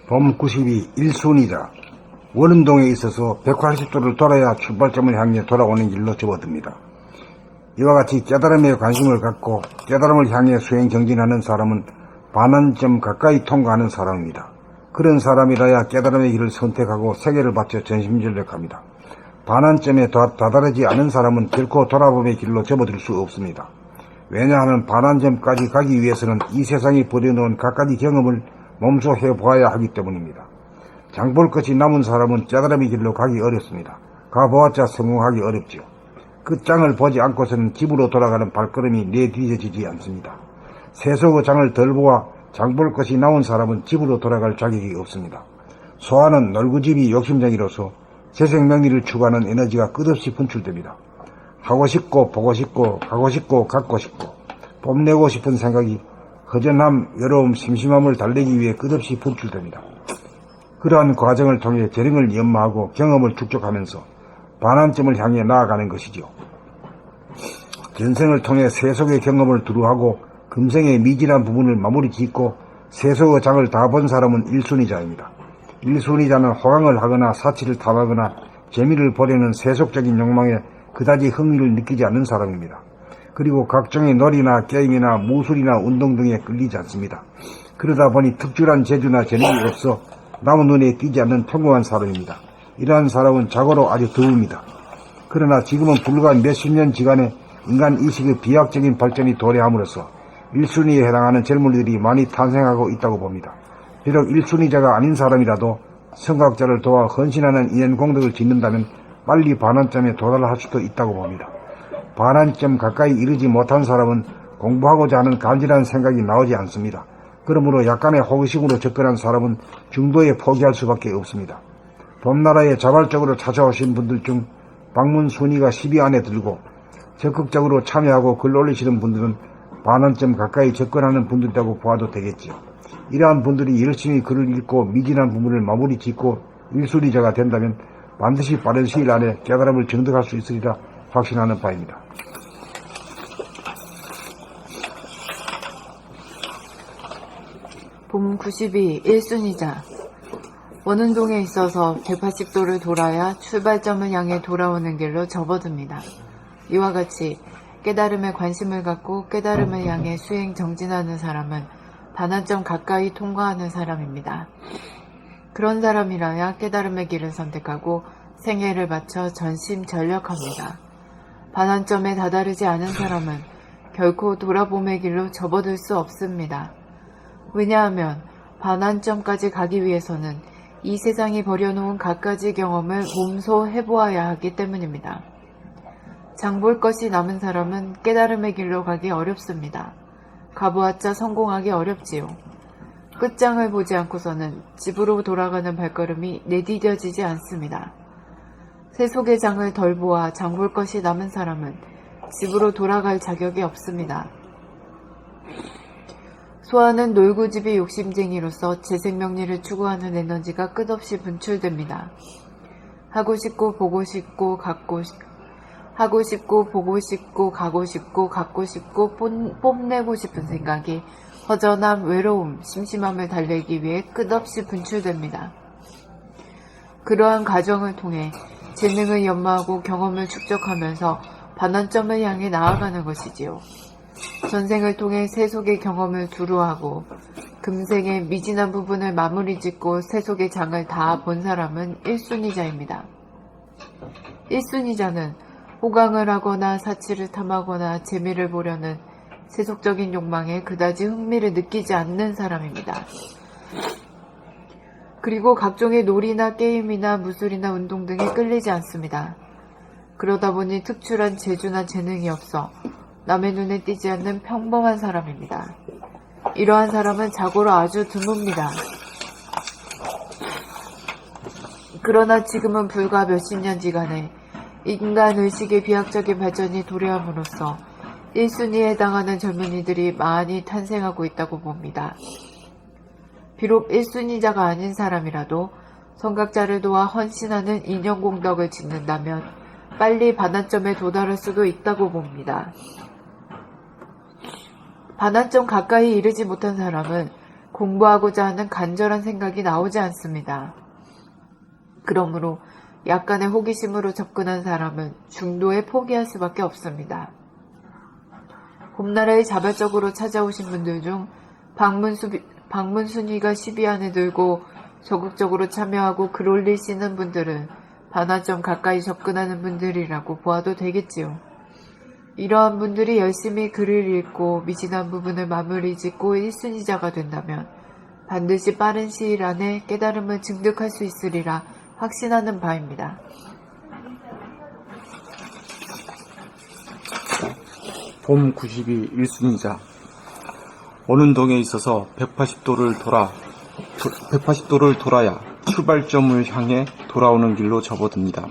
봄 92 1순위자 원음동에 있어서 180도를 돌아야 출발점을 향해 돌아오는 길로 접어듭니다. 이와 같이 깨달음에 관심을 갖고 깨달음을 향해 수행 정진하는 사람은 반환점 가까이 통과하는 사람입니다. 그런 사람이라야 깨달음의 길을 선택하고 세계를 바쳐 전심전력합니다. 반환점에 다다르지 않은 사람은 결코 돌아봄의 길로 접어들 수 없습니다. 왜냐하면 반환점까지 가기 위해서는 이 세상이 버려놓은 갖가지 경험을 몸소 해보아야 하기 때문입니다. 장볼 것이 남은 사람은 깨달음의 길로 가기 어렵습니다. 가보았자 성공하기 어렵지요. 그 장을 보지 않고서는 집으로 돌아가는 발걸음이 내뒤져지지 않습니다. 세속의 장을 덜 보아 장볼 것이 나온 사람은 집으로 돌아갈 자격이 없습니다. 소아는 놀구집이 욕심쟁이로서 재생명리를 추구하는 에너지가 끝없이 분출됩니다. 하고 싶고 보고 싶고 가고 싶고 갖고 싶고 뽐내고 싶은 생각이 허전함, 외로움, 심심함을 달래기 위해 끝없이 분출됩니다. 그러한 과정을 통해 재능을 연마하고 경험을 축적하면서 반환점을 향해 나아가는 것이죠. 전생을 통해 세속의 경험을 두루하고 금생의 미진한 부분을 마무리 짓고 세속의 장을 다 본 사람은 1순위자입니다. 1순위자는 호강을 하거나 사치를 탐하거나 재미를 보려는 세속적인 욕망에 그다지 흥미를 느끼지 않는 사람입니다. 그리고 각종의 놀이나 게임이나 무술이나 운동 등에 끌리지 않습니다. 그러다 보니 특출한 재주나 재능이 없어 남 눈에 띄지 않는 평범한 사람입니다. 이러한 사람은 자고로 아주 드뭅니다. 그러나 지금은 불과 몇십 년 지간에 인간 의식의 비약적인 발전이 도래함으로써 1순위에 해당하는 젊은이들이 많이 탄생하고 있다고 봅니다. 비록 1순위자가 아닌 사람이라도 성각자를 도와 헌신하는 인연 공덕을 짓는다면 빨리 반환점에 도달할 수도 있다고 봅니다. 반환점 가까이 이르지 못한 사람은 공부하고자 하는 간절한 생각이 나오지 않습니다. 그러므로 약간의 호기심으로 접근한 사람은 중도에 포기할 수밖에 없습니다. 봄나라에 자발적으로 찾아오신 분들 중 방문 순위가 10위 안에 들고 적극적으로 참여하고 글 올리시는 분들은 반환점 가까이 접근하는 분들이라고 보아도 되겠지요. 이러한 분들이 열심히 글을 읽고 미진한 부분을 마무리 짓고 1순위자가 된다면 반드시 빠른 시일 안에 깨달음을 정득할 수 있으리라 확신하는 바입니다. 봄 92 1순위자 원운동에 있어서 180도를 돌아야 출발점을 향해 돌아오는 길로 접어듭니다. 이와 같이 깨달음에 관심을 갖고 깨달음을 향해 수행 정진하는 사람은 반환점 가까이 통과하는 사람입니다. 그런 사람이라야 깨달음의 길을 선택하고 생애를 바쳐 전심전력합니다. 반환점에 다다르지 않은 사람은 결코 돌아봄의 길로 접어들 수 없습니다. 왜냐하면 반환점까지 가기 위해서는 이 세상이 버려놓은 갖가지 경험을 몸소 해보아야 하기 때문입니다. 장볼 것이 남은 사람은 깨달음의 길로 가기 어렵습니다. 가보았자 성공하기 어렵지요. 끝장을 보지 않고서는 집으로 돌아가는 발걸음이 내디뎌지지 않습니다. 세속의 장을 덜 보아 장볼 것이 남은 사람은 집으로 돌아갈 자격이 없습니다. 소아는 놀구집이 욕심쟁이로서 재생명리를 추구하는 에너지가 끝없이 분출됩니다. 하고 싶고 보고 싶고 하고 싶고 보고 싶고 가고 싶고 갖고 싶고 뽐내고 싶은 생각이 허전함, 외로움, 심심함을 달래기 위해 끝없이 분출됩니다. 그러한 과정을 통해 재능을 연마하고 경험을 축적하면서 반환점을 향해 나아가는 것이지요. 전생을 통해 세속의 경험을 두루하고 금생의 미진한 부분을 마무리 짓고 세속의 장을 다 본 사람은 1순위자입니다. 1순위자는 호강을 하거나 사치를 탐하거나 재미를 보려는 세속적인 욕망에 그다지 흥미를 느끼지 않는 사람입니다. 그리고 각종의 놀이나 게임이나 무술이나 운동 등에 끌리지 않습니다. 그러다 보니 특출한 재주나 재능이 없어 남의 눈에 띄지 않는 평범한 사람입니다. 이러한 사람은 자고로 아주 드뭅니다. 그러나 지금은 불과 몇십 년지간에 인간 의식의 비약적인 발전이 도래함으로써 1순위에 해당하는 젊은이들이 많이 탄생하고 있다고 봅니다. 비록 1순위자가 아닌 사람이라도 성각자를 도와 헌신하는 인연공덕을 짓는다면 빨리 반환점에 도달할 수도 있다고 봅니다. 반환점 가까이 이르지 못한 사람은 공부하고자 하는 간절한 생각이 나오지 않습니다. 그러므로 약간의 호기심으로 접근한 사람은 중도에 포기할 수밖에 없습니다. 봄나라에 자발적으로 찾아오신 분들 중 방문순위가 10위 안에 들고 적극적으로 참여하고 글 올리시는 분들은 반환점 가까이 접근하는 분들이라고 보아도 되겠지요. 이러한 분들이 열심히 글을 읽고 미진한 부분을 마무리 짓고 1순위자가 된다면 반드시 빠른 시일 안에 깨달음을 증득할 수 있으리라 확신하는 바입니다. 봄 92 1순위자. 오는 동에 있어서 180도를 돌아야 출발점을 향해 돌아오는 길로 접어듭니다.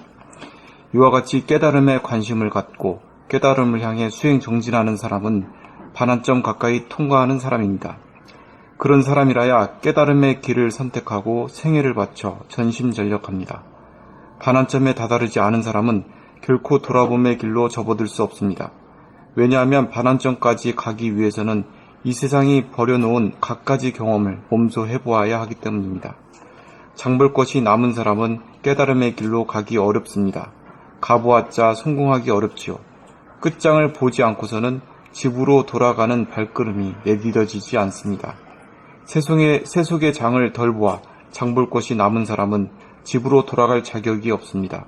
이와 같이 깨달음에 관심을 갖고 깨달음을 향해 수행 정진하는 사람은 반환점 가까이 통과하는 사람입니다. 그런 사람이라야 깨달음의 길을 선택하고 생애를 바쳐 전심전력합니다. 반환점에 다다르지 않은 사람은 결코 돌아봄의 길로 접어들 수 없습니다. 왜냐하면 반환점까지 가기 위해서는 이 세상이 버려놓은 갖가지 경험을 몸소 해보아야 하기 때문입니다. 장볼 것이 남은 사람은 깨달음의 길로 가기 어렵습니다. 가보았자 성공하기 어렵지요. 끝장을 보지 않고서는 집으로 돌아가는 발걸음이 내디뎌지지 않습니다. 세속의 장을 덜 보아 장볼 것이 남은 사람은 집으로 돌아갈 자격이 없습니다.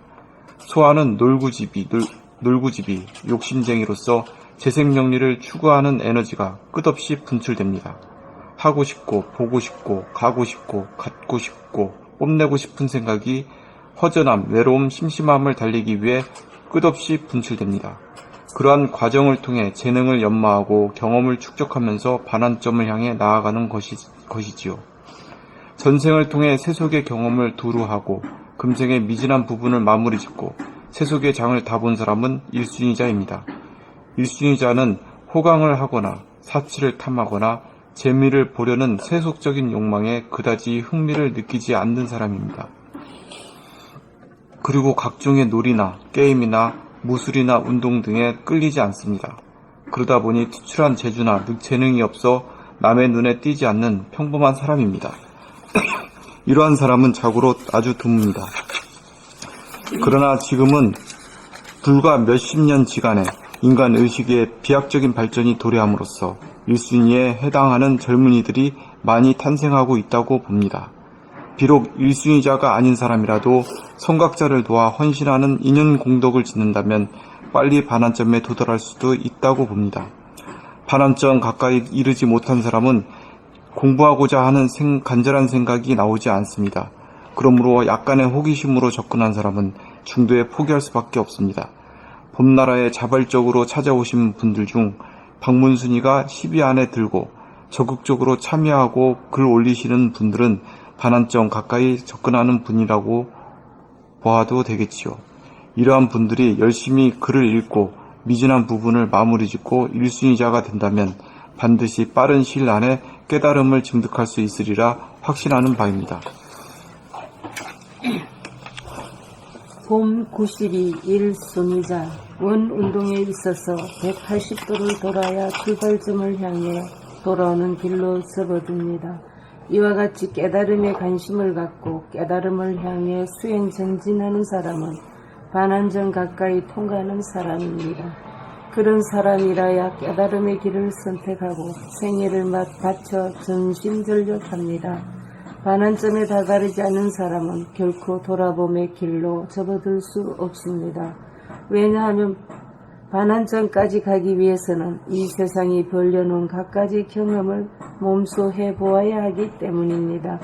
소아는 놀구집이 욕심쟁이로서 재생명리를 추구하는 에너지가 끝없이 분출됩니다. 하고 싶고 보고 싶고 가고 싶고 갖고 싶고 뽐내고 싶은 생각이 허전함, 외로움, 심심함을 달리기 위해 끝없이 분출됩니다. 그러한 과정을 통해 재능을 연마하고 경험을 축적하면서 반환점을 향해 나아가는 것이지요. 전생을 통해 세속의 경험을 두루하고 금생의 미진한 부분을 마무리 짓고 세속의 장을 다 본 사람은 1순위자입니다. 1순위자는 호강을 하거나 사치를 탐하거나 재미를 보려는 세속적인 욕망에 그다지 흥미를 느끼지 않는 사람입니다. 그리고 각종의 놀이나 게임이나 무술이나 운동 등에 끌리지 않습니다. 그러다 보니 특출한 재주나 재능이 없어 남의 눈에 띄지 않는 평범한 사람입니다. 이러한 사람은 자고로 아주 드뭅니다. 그러나 지금은 불과 몇십 년지간에 인간 의식의 비약적인 발전이 도래함으로써 1순위에 해당하는 젊은이들이 많이 탄생하고 있다고 봅니다. 비록 1순위자가 아닌 사람이라도 성각자를 도와 헌신하는 인연 공덕을 짓는다면 빨리 반환점에 도달할 수도 있다고 봅니다. 반환점 가까이 이르지 못한 사람은 공부하고자 하는 간절한 생각이 나오지 않습니다. 그러므로 약간의 호기심으로 접근한 사람은 중도에 포기할 수밖에 없습니다. 봄나라에 자발적으로 찾아오신 분들 중 방문순위가 10위 안에 들고 적극적으로 참여하고 글 올리시는 분들은 반환점 가까이 접근하는 분이라고 보아도 되겠지요. 이러한 분들이 열심히 글을 읽고 미진한 부분을 마무리 짓고 1순위자가 된다면 반드시 빠른 시일 안에 깨달음을 증득할 수 있으리라 확신하는 바입니다. 봄 92 1순위자. 원 운동에 있어서 180도를 돌아야 출발점을 향해 돌아오는 길로 접어듭니다. 이와 같이 깨달음에 관심을 갖고 깨달음을 향해 수행 전진하는 사람은 반환점 가까이 통과하는 사람입니다. 그런 사람이라야 깨달음의 길을 선택하고 생애를 바쳐 전심전력합니다. 반환점에 다다르지 않은 사람은 결코 돌아봄의 길로 접어들 수 없습니다. 왜냐하면 반환점까지 가기 위해서는 이 세상이 벌려놓은 갖가지 경험을 몸소 해보아야 하기 때문입니다.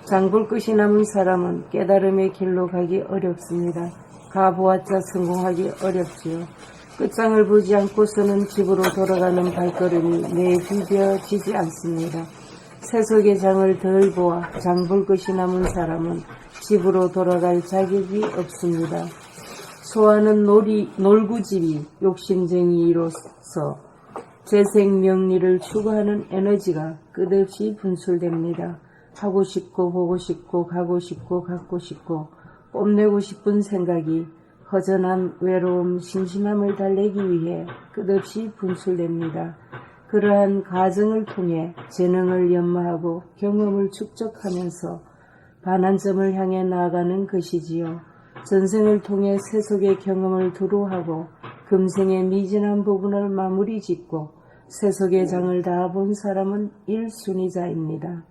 장볼 것이 남은 사람은 깨달음의 길로 가기 어렵습니다. 가보았자 성공하기 어렵지요. 끝장을 보지 않고서는 집으로 돌아가는 발걸음이 내비뎌지지 않습니다. 세속의 장을 덜 보아 장볼 것이 남은 사람은 집으로 돌아갈 자격이 없습니다. 소아는 놀구집이 욕심쟁이로서 재생명리를 추구하는 에너지가 끝없이 분출됩니다. 하고 싶고 보고 싶고 가고 싶고 갖고 싶고 뽐내고 싶은 생각이 허전함, 외로움, 심심함을 달래기 위해 끝없이 분출됩니다. 그러한 과정을 통해 재능을 연마하고 경험을 축적하면서 반환점을 향해 나아가는 것이지요. 전생을 통해 세속의 경험을 두루하고 금생의 미진한 부분을 마무리 짓고 세속의 장을 다 본 사람은 일순위자입니다.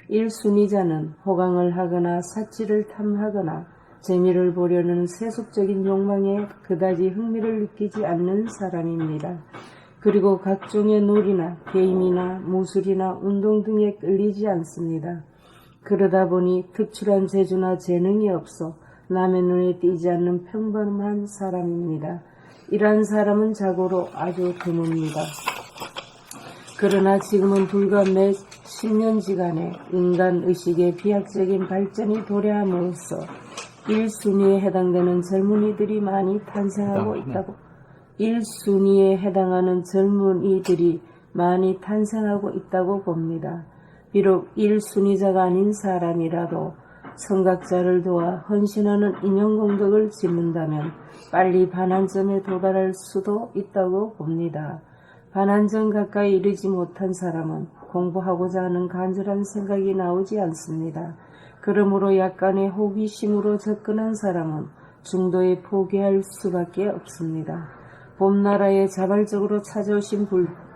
일순위자는 호강을 하거나 사치를 탐하거나 재미를 보려는 세속적인 욕망에 그다지 흥미를 느끼지 않는 사람입니다. 그리고 각종의 놀이나 게임이나 무술이나 운동 등에 끌리지 않습니다. 그러다 보니 특출한 재주나 재능이 없어 남의 눈에 띄지 않는 평범한 사람입니다. 이러한 사람은 자고로 아주 드뭅니다. 그러나 지금은 불과 몇 10년지간에 인간 의식의 비약적인 발전이 도래함으로써 1순위에 해당되는 젊은이들이 많이 탄생하고 있다고 1순위에 해당하는 젊은이들이 많이 탄생하고 있다고 봅니다. 비록 1순위자가 아닌 사람이라도 선각자를 도와 헌신하는 인연공덕을 짓는다면 빨리 반환점에 도달할 수도 있다고 봅니다. 반환점 가까이 이르지 못한 사람은 공부하고자 하는 간절한 생각이 나오지 않습니다. 그러므로 약간의 호기심으로 접근한 사람은 중도에 포기할 수밖에 없습니다. 봄나라에 자발적으로 찾아오신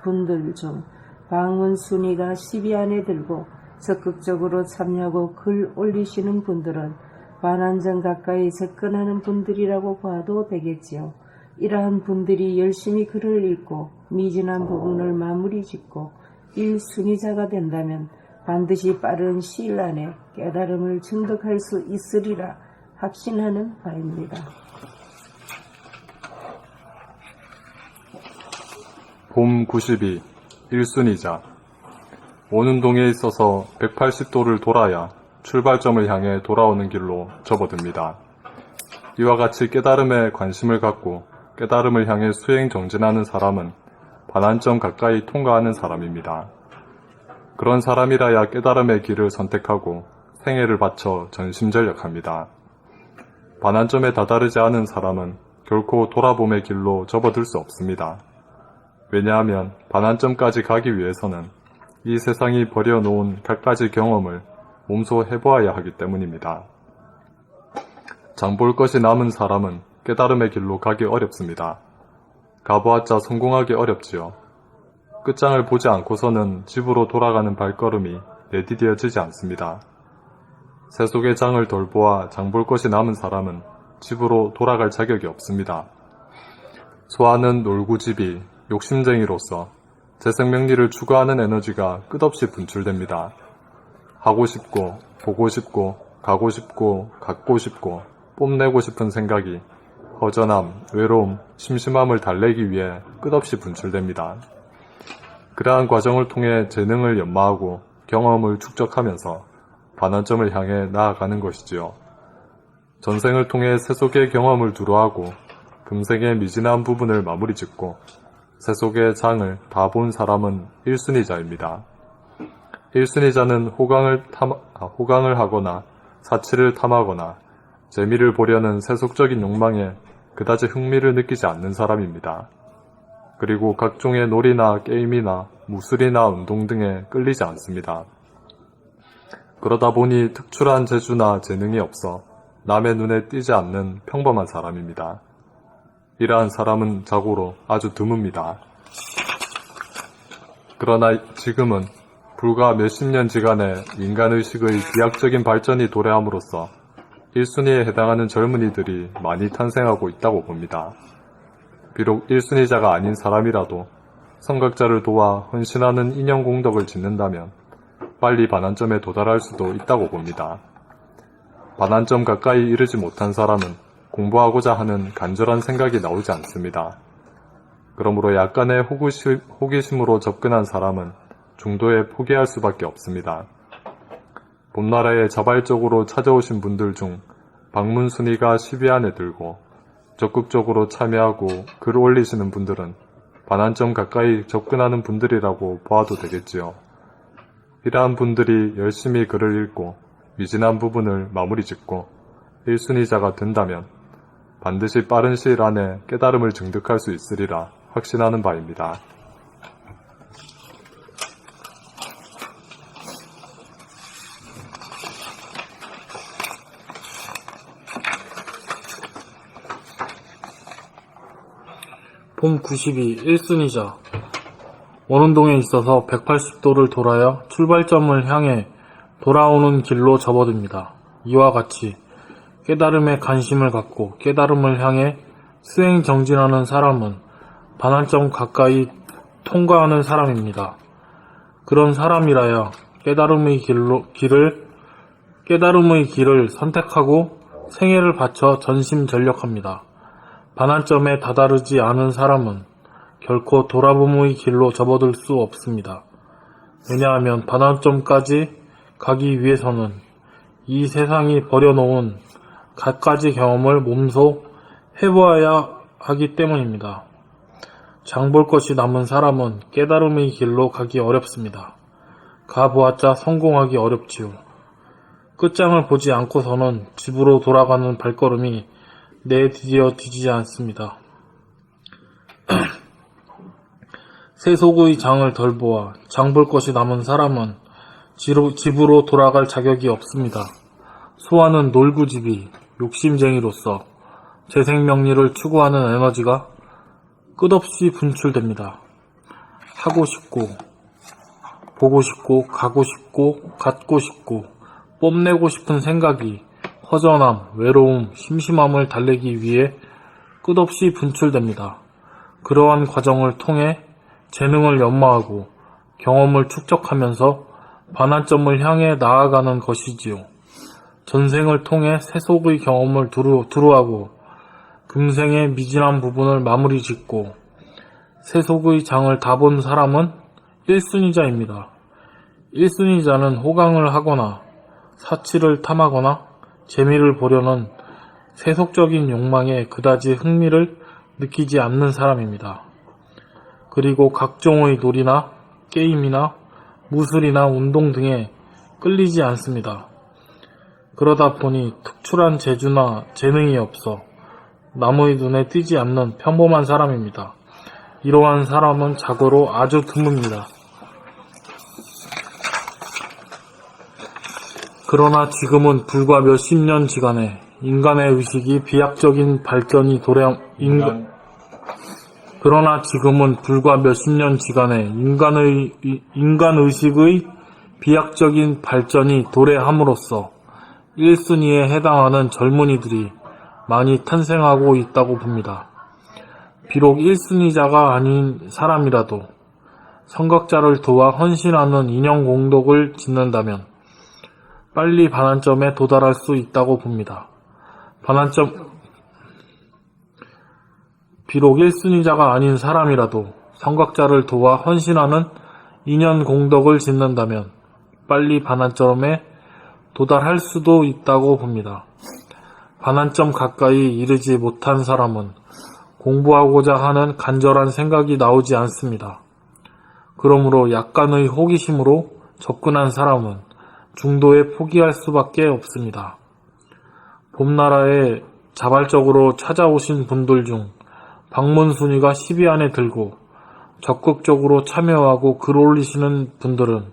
분들 중 방문 순위가 10위 안에 들고 적극적으로 참여하고 글 올리시는 분들은 반환점 가까이 접근하는 분들이라고 봐도 되겠지요. 이러한 분들이 열심히 글을 읽고 미진한 부분을 마무리 짓고 1순위자가 된다면 반드시 빠른 시일 안에 깨달음을 증득할 수 있으리라 확신하는 바입니다. 봄 92 1순위자 오는 동에 있어서 180도를 돌아야 출발점을 향해 돌아오는 길로 접어듭니다. 이와 같이 깨달음에 관심을 갖고 깨달음을 향해 수행 정진하는 사람은 반환점 가까이 통과하는 사람입니다. 그런 사람이라야 깨달음의 길을 선택하고 생애를 바쳐 전심전력합니다. 반환점에 다다르지 않은 사람은 결코 돌아봄의 길로 접어들 수 없습니다. 왜냐하면 반환점까지 가기 위해서는 이 세상이 버려놓은 갖가지 경험을 몸소 해보아야 하기 때문입니다. 장볼 것이 남은 사람은 깨달음의 길로 가기 어렵습니다. 가보았자 성공하기 어렵지요. 끝장을 보지 않고서는 집으로 돌아가는 발걸음이 내디뎌지지 않습니다. 세속의 장을 덜 보아 장볼 것이 남은 사람은 집으로 돌아갈 자격이 없습니다. 소아는 놀구집이 욕심쟁이로서 재생명리를 추구하는 에너지가 끝없이 분출됩니다. 하고 싶고, 보고 싶고, 가고 싶고, 갖고 싶고, 뽐내고 싶은 생각이 허전함, 외로움, 심심함을 달래기 위해 끝없이 분출됩니다. 그러한 과정을 통해 재능을 연마하고 경험을 축적하면서 반환점을 향해 나아가는 것이지요. 전생을 통해 세속의 경험을 두루하고 금생의 미진한 부분을 마무리 짓고 세속의 장을 다 본 사람은 1순위자입니다. 1순위자는 호강을 하거나 사치를 탐하거나 재미를 보려는 세속적인 욕망에 그다지 흥미를 느끼지 않는 사람입니다. 그리고 각종의 놀이나 게임이나 무술이나 운동 등에 끌리지 않습니다. 그러다 보니 특출한 재주나 재능이 없어 남의 눈에 띄지 않는 평범한 사람입니다. 이러한 사람은 자고로 아주 드뭅니다. 그러나 지금은 불과 몇십 년지간의 인간의식의 비약적인 발전이 도래함으로써 1순위에 해당하는 젊은이들이 많이 탄생하고 있다고 봅니다. 비록 1순위자가 아닌 사람이라도 선각자를 도와 헌신하는 인연공덕을 짓는다면 빨리 반환점에 도달할 수도 있다고 봅니다. 반환점 가까이 이르지 못한 사람은 공부하고자 하는 간절한 생각이 나오지 않습니다. 그러므로 약간의 호기심으로 접근한 사람은 중도에 포기할 수밖에 없습니다. 봄나라에 자발적으로 찾아오신 분들 중 방문 순위가 10위 안에 들고 적극적으로 참여하고 글 올리시는 분들은 반환점 가까이 접근하는 분들이라고 보아도 되겠지요. 이러한 분들이 열심히 글을 읽고 미진한 부분을 마무리 짓고 1순위자가 된다면 반드시 빠른 시일 안에 깨달음을 증득할 수 있으리라 확신하는 바입니다. 봄 92 1순위자 원운동에 있어서 180도를 돌아야 출발점을 향해 돌아오는 길로 접어듭니다. 이와 같이 깨달음에 관심을 갖고 깨달음을 향해 수행 정진하는 사람은 반환점 가까이 통과하는 사람입니다. 그런 사람이라야 깨달음의 길을 선택하고 생애를 바쳐 전심전력합니다. 반환점에 다다르지 않은 사람은 결코 돌아봄의 길로 접어들 수 없습니다. 왜냐하면 반환점까지 가기 위해서는 이 세상이 버려놓은 갖가지 경험을 몸소 해보아야 하기 때문입니다. 장볼 것이 남은 사람은 깨달음의 길로 가기 어렵습니다. 가보았자 성공하기 어렵지요. 끝장을 보지 않고서는 집으로 돌아가는 발걸음이 내디뎌지지 않습니다. 세속의 장을 덜 보아 장볼 것이 남은 사람은 집으로 돌아갈 자격이 없습니다. 소화는 놀구집이 욕심쟁이로서 재생명리를 추구하는 에너지가 끝없이 분출됩니다. 하고 싶고, 보고 싶고, 가고 싶고, 갖고 싶고, 뽐내고 싶은 생각이 허전함, 외로움, 심심함을 달래기 위해 끝없이 분출됩니다. 그러한 과정을 통해 재능을 연마하고 경험을 축적하면서 반환점을 향해 나아가는 것이지요. 전생을 통해 세속의 경험을 두루하고 금생의 미진한 부분을 마무리 짓고 세속의 장을 다 본 사람은 1순위자입니다. 1순위자는 호강을 하거나 사치를 탐하거나 재미를 보려는 세속적인 욕망에 그다지 흥미를 느끼지 않는 사람입니다. 그리고 각종의 놀이나 게임이나 무술이나 운동 등에 끌리지 않습니다. 그러다 보니 특출한 재주나 재능이 없어 남의 눈에 띄지 않는 평범한 사람입니다. 이러한 사람은 자고로 아주 드뭅니다. 그러나 지금은 불과 몇십 년 지간에 인간의 의식이 비약적인 발전이 인간의식의 비약적인 발전이 도래함으로써 1순위에 해당하는 젊은이들이 많이 탄생하고 있다고 봅니다. 비록 1순위자가 아닌 사람이라도 선각자를 도와 헌신하는 인연공덕을 짓는다면 빨리 반환점에 도달할 수 있다고 봅니다. 비록 1순위자가 아닌 사람이라도 선각자를 도와 헌신하는 인연공덕을 짓는다면 빨리 반환점에 도달할 수도 있다고 봅니다. 반환점 가까이 이르지 못한 사람은 공부하고자 하는 간절한 생각이 나오지 않습니다. 그러므로 약간의 호기심으로 접근한 사람은 중도에 포기할 수밖에 없습니다. 봄나라에 자발적으로 찾아오신 분들 중 방문 순위가 10위 안에 들고 적극적으로 참여하고 글 올리시는 분들은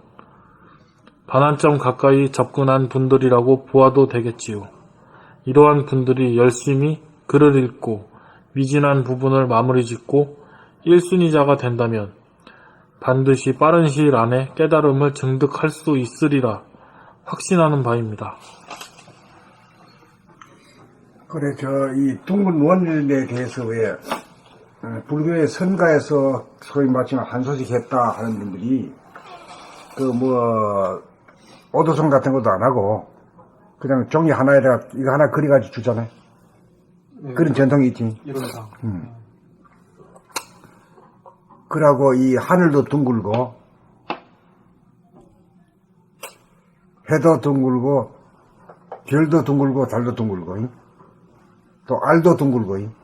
반환점 가까이 접근한 분들이라고 보아도 되겠지요. 이러한 분들이 열심히 글을 읽고 미진한 부분을 마무리 짓고 1순위자가 된다면 반드시 빠른 시일 안에 깨달음을 증득할 수 있으리라 확신하는 바입니다. 그래, 이 둥근 원리에 대해서 왜, 불교의 선가에서 소위 말하면 한 소식 했다 하는 분들이, 오도성 같은 것도 안 하고, 그냥 종이 하나에다가 이거 하나 그려가지고 주잖아요. 네, 그런 전통이 있지. 이론상. 그러고 이 하늘도 둥글고, 해도 둥글고, 별도 둥글고, 달도 둥글고, 또 알도 둥글고.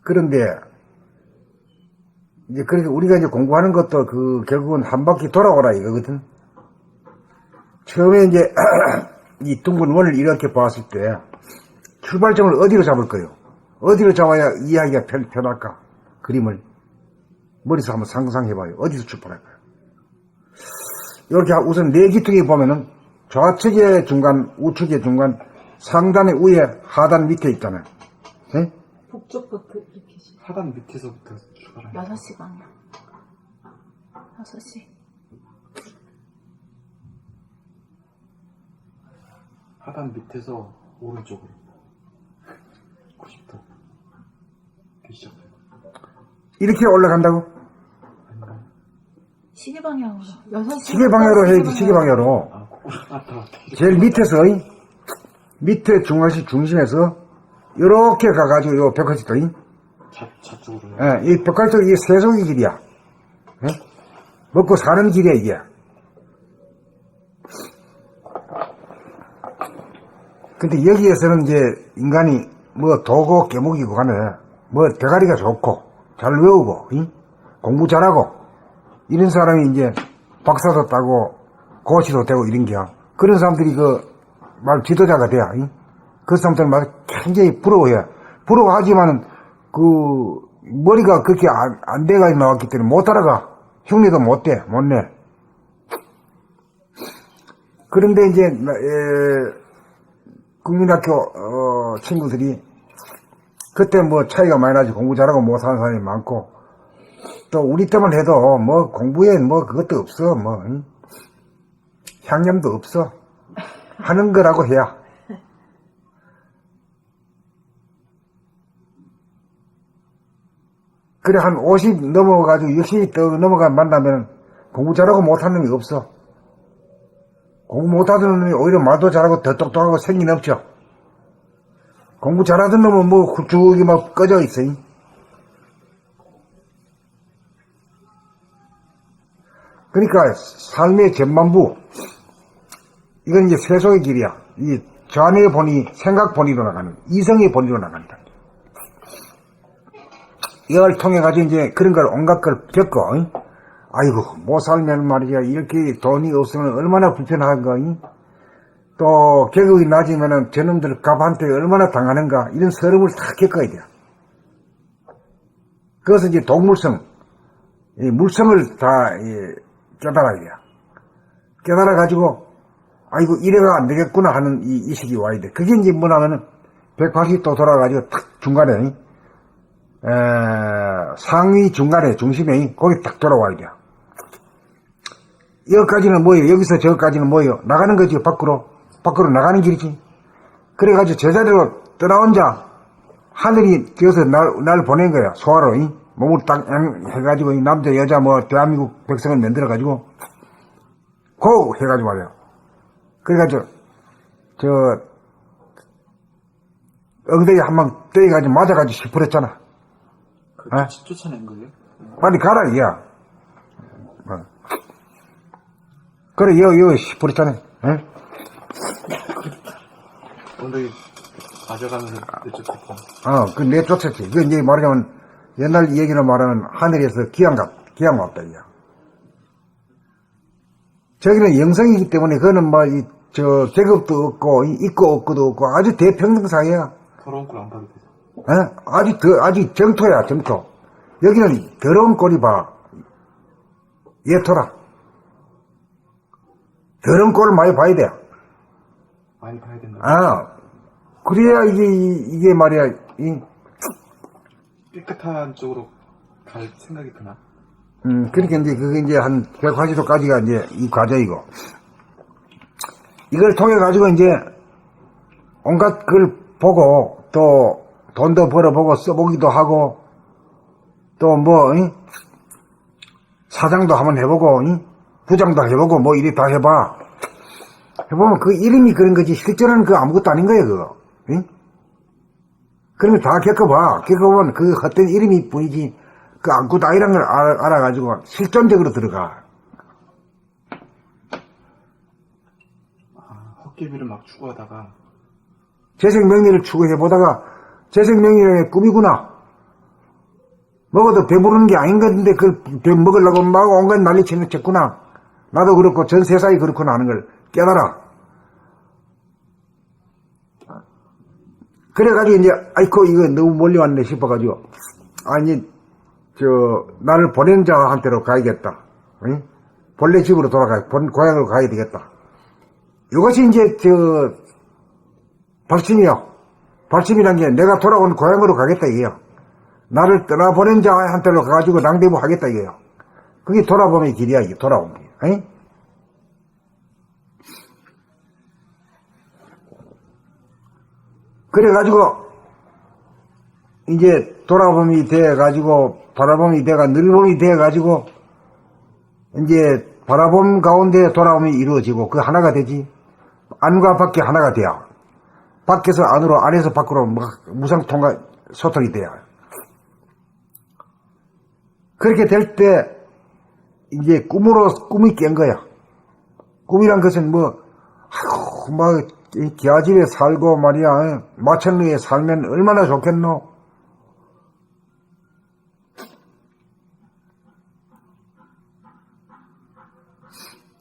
그런데 이제 그렇게 우리가 이제 공부하는 것도 결국은 한 바퀴 돌아오라 이거거든. 처음에 이제 이 둥근 원을 이렇게 봤을 때 출발점을 어디로 잡을 거예요? 어디로 잡아야 이야기가 편할까? 그림을 머릿속에 한번 상상해봐요. 어디서 출발할까요? 이렇게 우선 네 기둥에 보면은 좌측의 중간, 우측의 중간, 상단의 위에, 하단 밑에 있잖아요. 예? 북쪽부터 이렇게 하단 밑에서부터 출발하는 6시 방향. 6시. 하단 밑에서 오른쪽으로 90도 시작돼요. 이렇게 올라간다고? 시계 방향으로. 6시. 시계 방향으로 해야지, 시계 방향으로. 제일 밑에서, 밑에 중간시 중심에서, 요렇게 가가지고, 요 벽화지도, 좌쪽으로요? 예, 이 벽화지도 이게 세속의 길이야. 예? 먹고 사는 길이야, 이게. 근데 여기에서는 이제 인간이 뭐 도고 깨목이고 간에 뭐 대가리가 좋고 잘 외우고 공부 잘하고 이런 사람이 이제 박사도 따고 고시도 되고 이런겨. 그런 사람들이 그 말 지도자가 돼야. 그 사람들은 말 굉장히 부러워해. 부러워하지만은 그 머리가 그렇게 안 돼가지고 나왔기 때문에 못 따라가. 흉내도 못 내, 못 내. 그런데 이제 국민학교 친구들이 그때 뭐 차이가 많이 나지. 공부 잘하고 못하는 사람이 많고 또 우리 때만 해도 뭐 공부에 뭐 그것도 없어. 뭐 향념도 없어. 하는 거라고 해야. 그래 한 50 넘어가지고 60 더 넘어가 만나면 공부 잘하고 못하는 놈이 없어. 공부 못하던 놈이 오히려 말도 잘하고 더 똑똑하고 생긴 없죠. 공부 잘하던 놈은 뭐 훌쭉이 막 꺼져 있어. 그러니까 삶의 전반부 이건 이제 세속의 길이야. 이 자뇌의 본의, 생각 본의로 나가는, 이성의 본의로 나간다. 이걸 통해 가지고 이제 그런 걸 온갖 걸 겪고, 아이고 못 살면 말이야 이렇게 돈이 없으면 얼마나 불편한가. 또 계급이 낮으면은 저놈들 갑한테 얼마나 당하는가 이런 서름을 다 겪어야 돼. 그것은 이제 동물성, 이 물성을 다 깨달아야 돼. 깨달아 가지고 아이고 이래가 안 되겠구나 하는 이 의식이 와야 돼. 그게 이제 뭐냐면은 180도 돌아가지고 탁 중간에 상위 중간에 중심에 거기 딱 돌아와야 돼. 여기까지는 뭐예요? 여기서 저기까지는 뭐예요? 나가는 거지. 밖으로 나가는 길이지. 그래가지고 제자리로 떠나온자 하늘이 뛰어서 날 보낸 거야. 소화로 몸을 딱 해가지고 남자 여자 뭐 대한민국 백성을 만들어가지고 고 해가지고 말이야. 그래가지고 저 엉덩이 한 방 때려가지고 맞아가지고 시퍼랬잖아. 쫓아낸 거예요? 빨리 가라 이야. 그래 여 시퍼랬잖아. 엉덩이 맞아가면서 내쫓았고. 그 내쫓았지. 그 이제 말하자면 옛날 얘기로 말하면 하늘에서 기양 왔다 이야. 저기는 영성이기 때문에 그거는 뭐 계급도 없고 있고 없고도 없고 아주 대평등 사회야. 더러운 꼴 안 봐도 되죠. 아주 정토야 정토. 여기는 더러운 꼴이 봐. 예토라. 더러운 꼴을 많이 봐야 돼. 많이 봐야 된다. 그래야 이게 말이야. 깨끗한 쪽으로 갈 생각이 드나? 그러니까 이제 그게 이제 한 180도까지가 이제 이 과정이고. 이걸 통해 가지고 이제 온갖 걸 보고 또 돈도 벌어보고 써보기도 하고 또 뭐 사장도 한번 해보고 부장도 해보고 뭐 이리 다 해봐. 해보면 그 이름이 그런 거지 실제로는 그 아무것도 아닌 거예요 그거. 그러면 다 겪어보면 그 헛된 이름이 뿐이지 그 아무것도 아니라는 걸 알아가지고 실존적으로 들어가. 헛개비를 막 추구하다가 재생명리를 추구해보다가 재생명리의 꿈이구나. 먹어도 배부르는 게 아닌 건데 그걸 먹으려고 막 온갖 난리치는 쳤구나. 나도 그렇고 전 세상이 그렇구나 하는 걸 깨달아. 그래가지고 이제 아이고 이거 너무 멀리 왔네 싶어가지고 나를 보낸 자한테로 가야겠다. 본래 집으로 고향으로 가야 되겠다. 이것이 이제 박심이요. 발심이란 게 내가 돌아온 고향으로 가겠다 이게요. 나를 떠나보낸 자한테로 가가지고 낭대부 하겠다 이게요. 그게 돌아봄의 길이야, 이게 돌아옴 길. 에? 그래가지고 이제 돌아봄이 돼가지고 바라봄이 돼가 늘봄이 돼가지고 이제 바라봄 가운데 돌아옴이 이루어지고 그 하나가 되지. 안과 밖이 하나가 돼야. 밖에서 안으로, 안에서 밖으로 무상통과 소통이 돼야. 그렇게 될 때 이제 꿈이 깬 거야. 꿈이란 것은 기아집에 살고 말이야. 마천루에 살면 얼마나 좋겠노?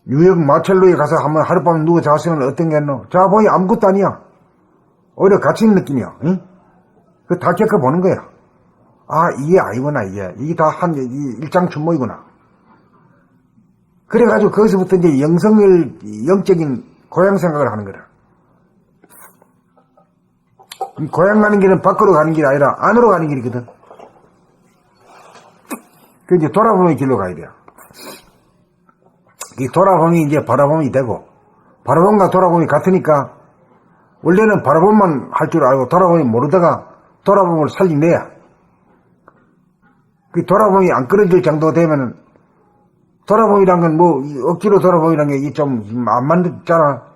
뉴욕 마천루에 가서 한번 하룻밤 누워 잤으면 어떤겠노? 자보니 아무것도 아니야. 오히려 갇힌 느낌이야. 응? 그 다 겪어보는 거야. 아, 이게 아니구나, 이게 다 일장춘모이구나. 그래가지고 거기서부터 이제 영적인 고향 생각을 하는 거다. 고향 가는 길은 밖으로 가는 길이 아니라 안으로 가는 길이거든. 그 이제 돌아봄의 길로 가야 돼요. 이 돌아봄이 이제 바라봄이 되고, 바라봄과 돌아봄이 같으니까, 원래는 바라봄만 할 줄 알고 돌아봄이 모르다가 돌아봄을 살리내야. 그 돌아봄이 안 끊어질 정도 되면은, 돌아봄이란 건 억지로 돌아봄이란 게 좀 안 맞잖아.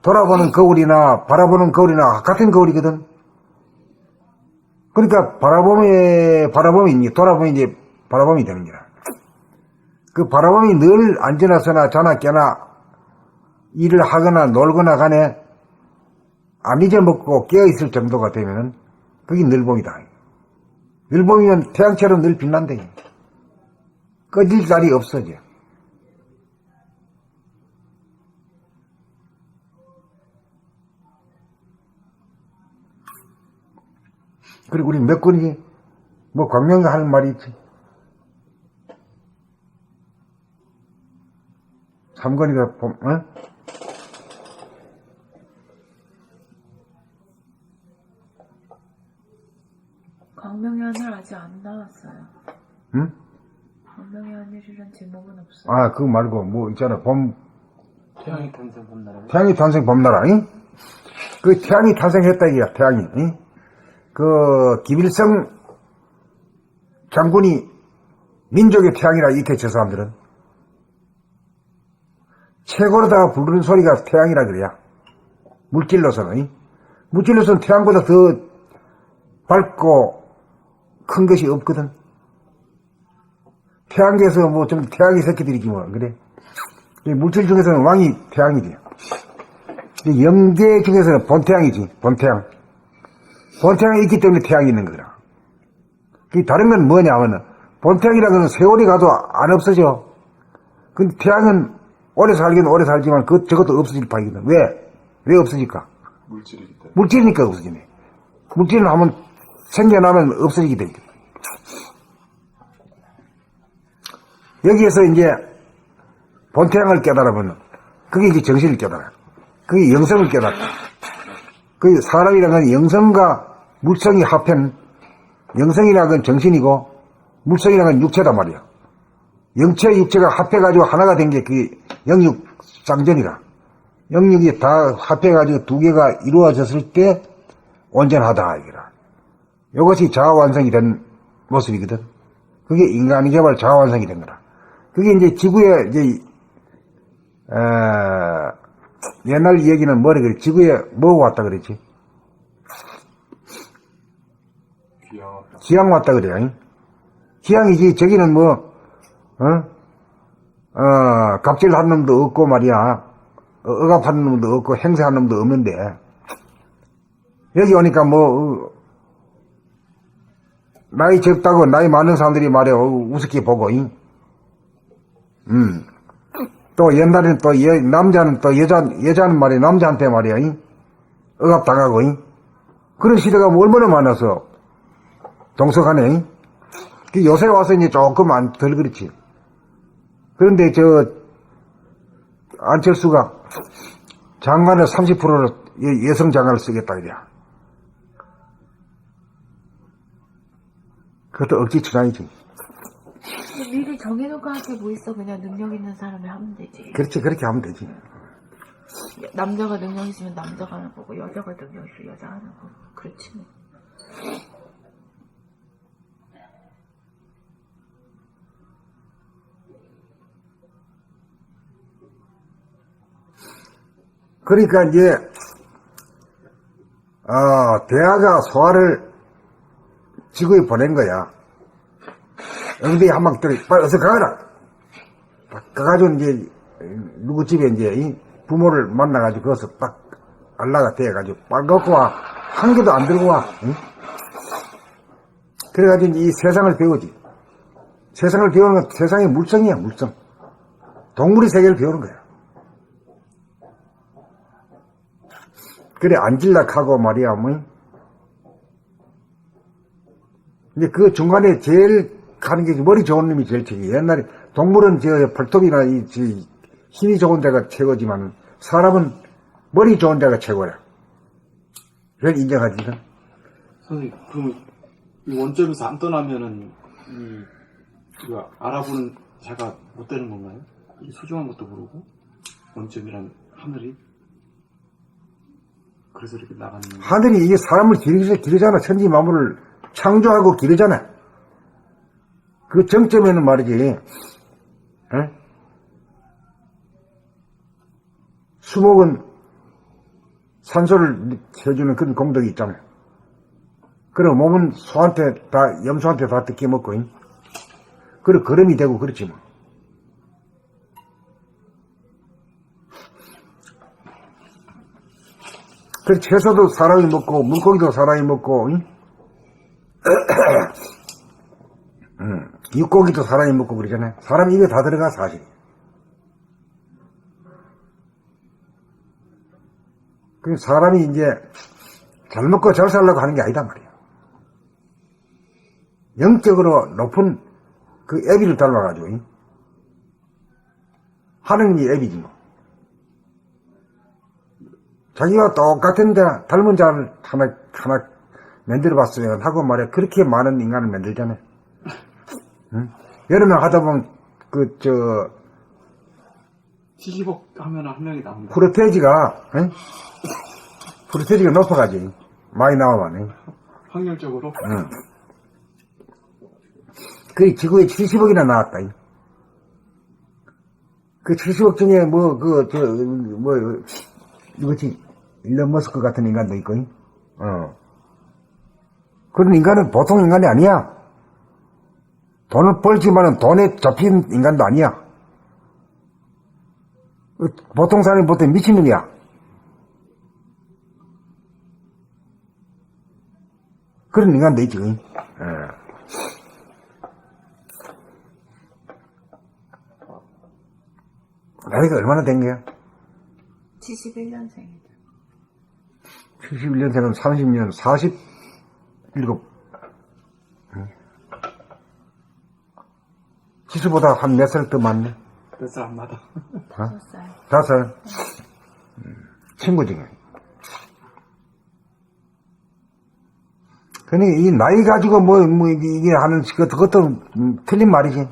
돌아보는 거울이나 바라보는 거울이나 같은 거울이거든. 그러니까 바라봄이 이제 돌아봄이 이제 바라봄이 되는 거야. 그 바라봄이 늘 앉으나 서나 자나 깨나 일을 하거나 놀거나 간에 안 잊어먹고 깨어있을 정도가 되면은 그게 늘봄이다. 늘봄이면 태양처럼 늘 빛난대. 꺼질 날이 없어져. 그리고 우리 몇 군이 광명이가 하는 말이 있지. 삼건이가 어? 광명의 하늘 아직 안 나왔어요. 응? 광명의 하늘이란 제목은 없어요. 아, 그거 말고 있잖아. 태양이 탄생 봄나라. 태양이 탄생 봄나라. 잉? 그 태양이 탄생했다 이거야. 태양이. 잉? 그 김일성 장군이 민족의 태양이라 이렇게 저 사람들은 최고로다가 부르는 소리가 태양이라 그래야. 물질로서는. 물질로서는 태양보다 더 밝고 큰 것이 없거든. 태양계에서 좀 태양의 새끼들이지 그래. 물질 중에서는 왕이 태양이지. 영계 중에서는 본태양이지. 본태양. 본태양이 있기 때문에 태양이 있는 거라. 다른 건 뭐냐면은 본태양이라는 건 세월이 가도 안 없어져. 근데 태양은 오래 살긴 오래 살지만 저것도 없어질 파이거든. 왜 없어질까? 물질이기 때문에. 물질이니까 없어지네. 물질은 한번 생겨나면 없어지게 돼. 여기에서 이제 본태양을 깨달아보면 그게 이제 정신을 깨달아. 그게 영성을 깨달다. 그 사람이라는 건 영성과 물성이 합한, 영성이라는 건 정신이고 물성이라는 건 육체다 말이야. 영체 육체가 합해가지고 하나가 된 게 그 영육쌍전이라. 영육이 다 합해가지고 두 개가 이루어졌을 때 온전하다 이거라. 이것이 자아완성이 된 모습이거든. 그게 인간이 개발 자아완성이 된 거라. 그게 이제 지구에 옛날 얘기는 뭐래 그래? 지구에 뭐가 왔다 그랬지? 기양 왔다 그래. 기양이지. 저기는 갑질하는 놈도 없고 말이야. 억압하는 놈도 없고 행세하는 놈도 없는데 여기 오니까 나이 적다고 나이 많은 사람들이 말해 우습게 보고 또 옛날에는 또 남자는 또 여자는 말이야 남자한테 말이야 억압당하고 그런 시대가 얼마나 많아서 동서간에 요새 와서 이제 조금 덜 그렇지. 그런데 안철수가 장관을 30%를 여성 장가를 쓰겠다 이래야. 그것도 억지 추장이지. 근데 미리 정해놓고 할 게 뭐 있어. 그냥 능력 있는 사람이 하면 되지. 그렇지, 그렇게 하면 되지. 남자가 능력 있으면 남자가 하는 거고, 여자가 능력 있으면 여자 하는 거고. 그렇지 뭐. 그러니까 이제 대하가 소아를 지구에 보낸 거야. 엉덩이 한 방 때려, 빨리 어서 가거라. 딱 가가지고 이제 누구 집에 이제 이 부모를 만나가지고 거기서 딱 알라가 돼가지고 빨리 갖고 와. 한 개도 안 들고 와. 응? 그래가지고 이제 이 세상을 배우지. 세상을 배우는 건 세상의 물성이야, 물성. 동물의 세계를 배우는 거야. 그래, 앉을락하고 말이야, 뭐. 이제 그 중간에 제일 가는 게 머리 좋은 놈이 제일 최고. 옛날에 동물은 발톱이나 힘이 좋은 데가 최고지만 사람은 머리 좋은 데가 최고야. 그걸 인정하지. 선생님, 그러면 이 원점에서 안 떠나면은 이거 알아보는 자가 못 되는 건가요? 이 소중한 것도 모르고 원점이란 하늘이 그래서 이렇게 나가는 건가요? 하늘이 이게 사람을 기르잖아. 천지 만물을 창조하고 기르잖아. 그 정점에는 말이지. 수목은 산소를 해주는 그런 공덕이 있잖아요. 그럼 몸은 염소한테 다 뜯겨 먹고, 그리고 거름이 되고 그렇지 뭐. 그 채소도 사람이 먹고, 물고기도 사람이 먹고, 육고기도 사람이 먹고 그러잖아요. 사람 입에 다 들어가, 사실. 그 사람이 이제 잘 먹고 잘 살려고 하는 게 아니다 말이야. 영적으로 높은 그 애비를 닮아가지고, 하느님이 애비지 뭐. 자기가 똑같은데 닮은 자를 하나 만들어봤으면 하고 말이야. 그렇게 많은 인간을 만들잖아요. 응? 여러 명 하다 보면, 70억 하면 한 명이 나옵니다. 프로테이지가, 응? 프로테이지가 높아가지. 많이 나오면, 응? 확률적으로. 응. 그 지구에 70억이나 나왔다. 그 70억 중에 누구지? 일론 머스크 같은 인간도 있고, 그런 인간은 보통 인간이 아니야. 돈을 벌지만은 돈에 잡힌 인간도 아니야. 보통 사람이 보통 미친놈이야. 그런 인간도 있지. 나이가 얼마나 된 거야? 71년생이다. 71년생은 30년, 47. 지수보다 한 몇 살 더 많네. 몇 사람마다. 5살. 5살. 친구 중에. 그러니까 이 나이 가지고 이게 하는, 그것도 틀린 말이지.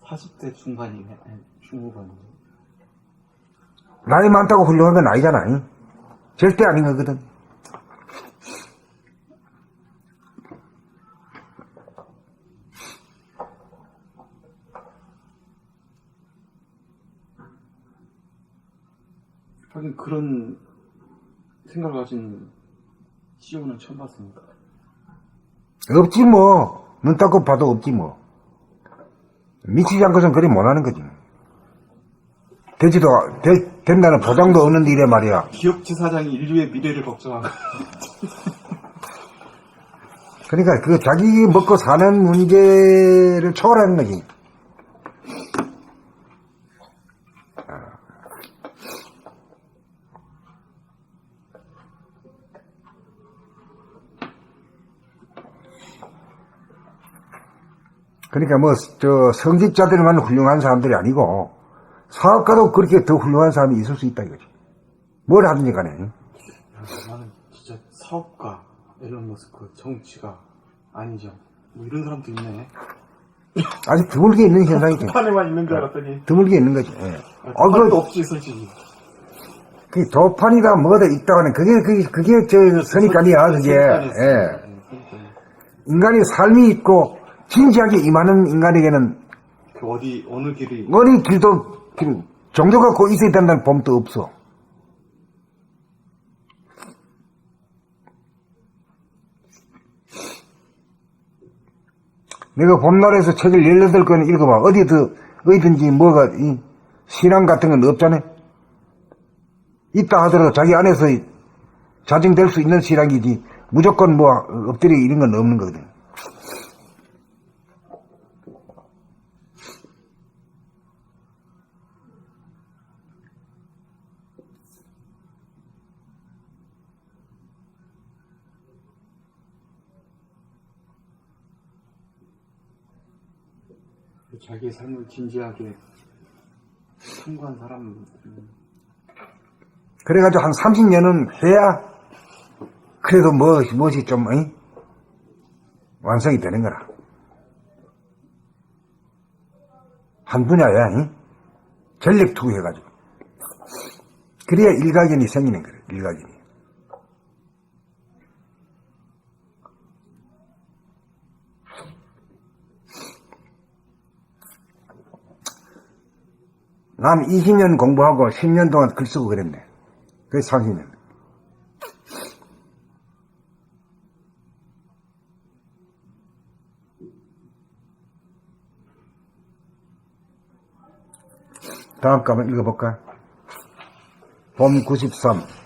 40대 중반이네. 중후반이네. 나이 많다고 훌륭한 건 아니잖아. 절대 아닌 거거든. 하긴 그런 생각을 가진 CEO는 처음 봤습니다. 없지 뭐. 눈 닦고 봐도 없지 뭐. 미치지 않고선 그리 못하는 거지. 된다는 보장도 없는데 이래 말이야. 기업체 사장이 인류의 미래를 걱정하고. 그러니까 그 자기 먹고 사는 문제를 초월하는 거지. 그러니까 성직자들만 훌륭한 사람들이 아니고 사업가도 그렇게 더 훌륭한 사람이 있을 수 있다 이거지. 뭘 하든지 간에. 나는 진짜 사업가, 일론 머스크, 정치가 아니죠. 뭐 이런 사람도 있네. 아주 드물게 있는 현상이죠. 판에만 있는 줄 알았더니. 드물게 있는 거지. 예. 판도 없지, 솔직히. 그 도판이다 뭐다 있다가는 그게 저 선입관이야, 그게. 예. 인간의 삶이 있고 진지하게 임하는 인간에게는 그 어느 길이. 어느 길도 종교가 꼭 있어야 된다는 법도 없어. 내가 봄날에서 책을 18권 읽어봐. 어디든지 뭐가, 신앙 같은 건 없잖아. 있다 하더라도 자기 안에서 자정될 수 있는 신앙이지, 무조건 뭐, 엎드려 이런 건 없는 거거든. 자기의 삶을 진지하게 참고한 사람. 그래가지고 한 30년은 해야, 그래도 무엇이 좀, 완성이 되는 거라. 한 분야야, 전력 투구해가지고. 그래야 일가견이 생기는 거래, 일가견이. 난 20년 공부하고 10년 동안 글 쓰고 그랬네. 그게 30년. 다음 거 한번 읽어볼까? 봄 93.